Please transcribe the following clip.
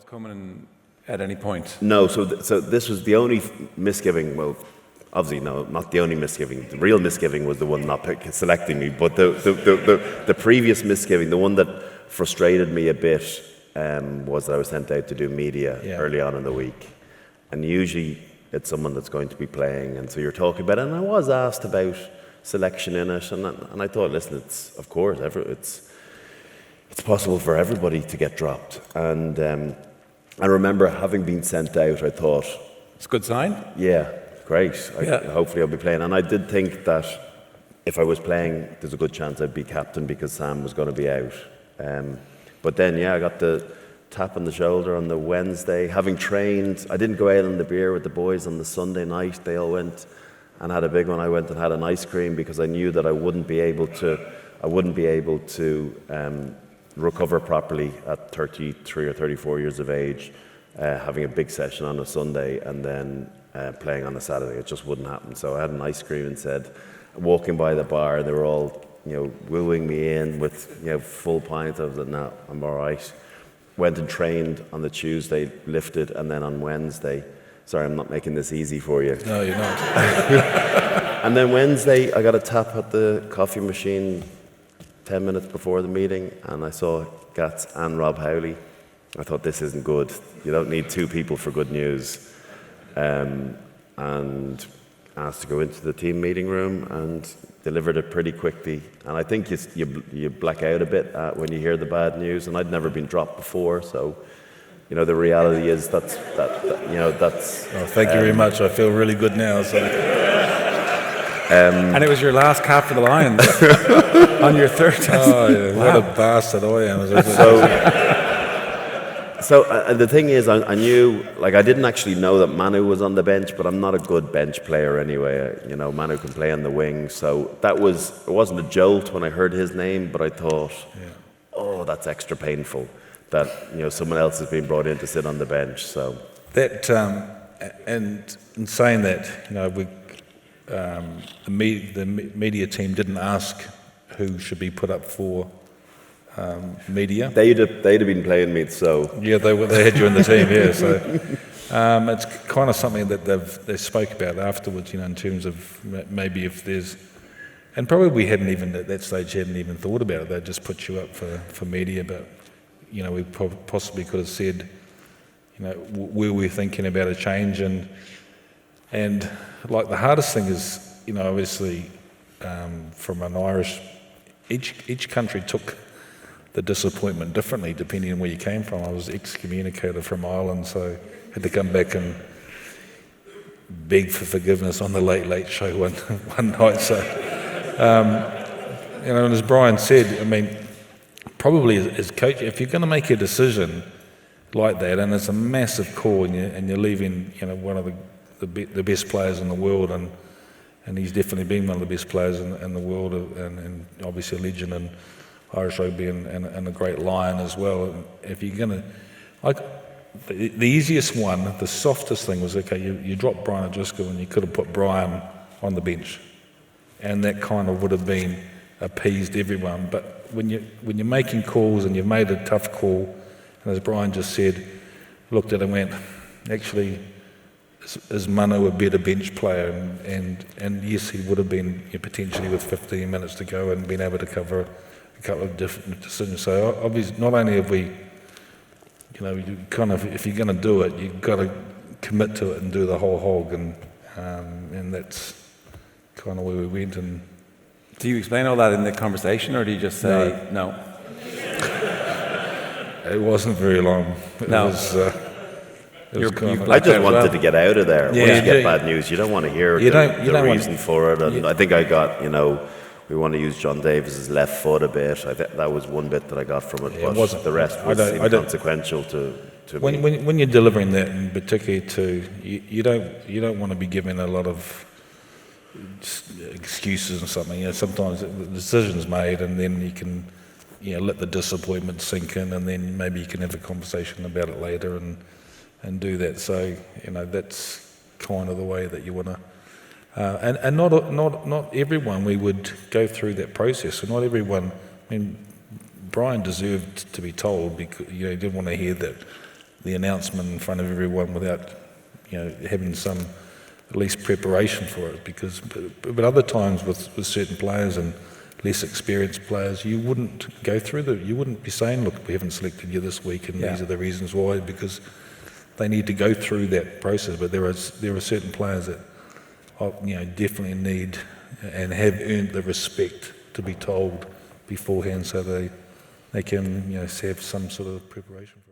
coming at any point? No, so this was the only misgiving. Well, obviously, no, not the only misgiving. The real misgiving was the one not selecting me. But the previous misgiving, the one that frustrated me a bit, was that I was sent out to do media early on in the week, and usually it's someone that's going to be playing, and so you're talking about it. And I was asked about selection in it, and I thought, listen, it's of course it's possible for everybody to get dropped, and I remember having been sent out, I thought, It's a good sign. yeah, great. Hopefully I'll be playing. And I did think that if I was playing, there's a good chance I'd be captain because Sam was going to be out. But then, I got the tap on the shoulder on the Wednesday. Having trained, I didn't go out on the beer with the boys on the Sunday night. They all went and had a big one. I went and had an ice cream because I knew that I wouldn't be able to recover properly at 33 or 34 years of age, having a big session on a Sunday and then playing on a Saturday. It just wouldn't happen. So I had an ice cream and said, walking by the bar, they were all wooing me in with full pints. I was like, no, I'm all right. Went and trained on the Tuesday, lifted, and then on Wednesday. Sorry, I'm not making this easy for you. No, you're not. And then Wednesday, I got a tap at the coffee machine 10 minutes before the meeting, and I saw Gats and Rob Howley. I thought, this isn't good. You don't need two people for good news. And asked to go into the team meeting room and delivered it pretty quickly. And I think you black out a bit when you hear the bad news. And I'd never been dropped before, so the reality is that's. Oh, thank you very much. I feel really good now. So. And it was your last cap for the Lions on your third test. Oh, yeah. Wow. What a bastard I am. So the thing is, I knew, I didn't actually know that Manu was on the bench, but I'm not a good bench player anyway. Manu can play on the wing, so it wasn't a jolt when I heard his name, but I thought, oh, that's extra painful that someone else has been brought in to sit on the bench. So that, and in saying that, the media team didn't ask who should be put up for media. They'd have been playing me, so yeah, they had you in the team, yeah. So it's kind of something that they spoke about afterwards, in terms of maybe if there's, and probably we hadn't even at that stage thought about it. They just put you up for media, but we possibly could have said, were we thinking about a change, and like the hardest thing is, obviously from an Irish, each country took the disappointment differently depending on where you came from. I was excommunicated from Ireland, so I had to come back and beg for forgiveness on the Late Show one night. So, and as Brian said, probably as coach, if you're going to make a decision like that, and it's a massive call, and you're leaving, one of the best players in the world, and he's definitely been one of the best players in the world, and obviously a legend in Irish rugby and a great Lion as well. And if you're going to, the easiest one, the softest thing was, okay, you dropped Brian O'Driscoll and you could have put Brian on the bench, and that kind of would have been appeased everyone. But when you're making calls and you've made a tough call, and as Brian just said, looked at it and went, actually, is Manu a better bench player? And yes, he would have been potentially with 15 minutes to go and been able to cover a couple of different decisions. So obviously, not only have we, you kind of, if you're going to do it, you've got to commit to it and do the whole hog, and that's kind of where we went. And do you explain all that in the conversation, or do you just say no? It wasn't very long. No. I just wanted to get out of there. Once you get bad news, you don't want to hear the reason for it. And I think I got, we want to use John Davis's left foot a bit. I think that was one bit that I got from it, but the rest was inconsequential to me. When you're delivering that, and particularly you don't want to be giving a lot of excuses or something. Sometimes the decision's made, and then you can let the disappointment sink in, and then maybe you can have a conversation about it later and do that. So that's kind of the way that you want to. And not everyone we would go through that process. So not everyone. Brian deserved to be told, because he didn't want to hear that the announcement in front of everyone without, having some at least preparation for it. Because, but other times with certain players and less experienced players, you wouldn't go through you wouldn't be saying, look, we haven't selected you this week, and these are the reasons why, because they need to go through that process. But there are certain players that, definitely need and have earned the respect to be told beforehand, so they can have some sort of preparation for it.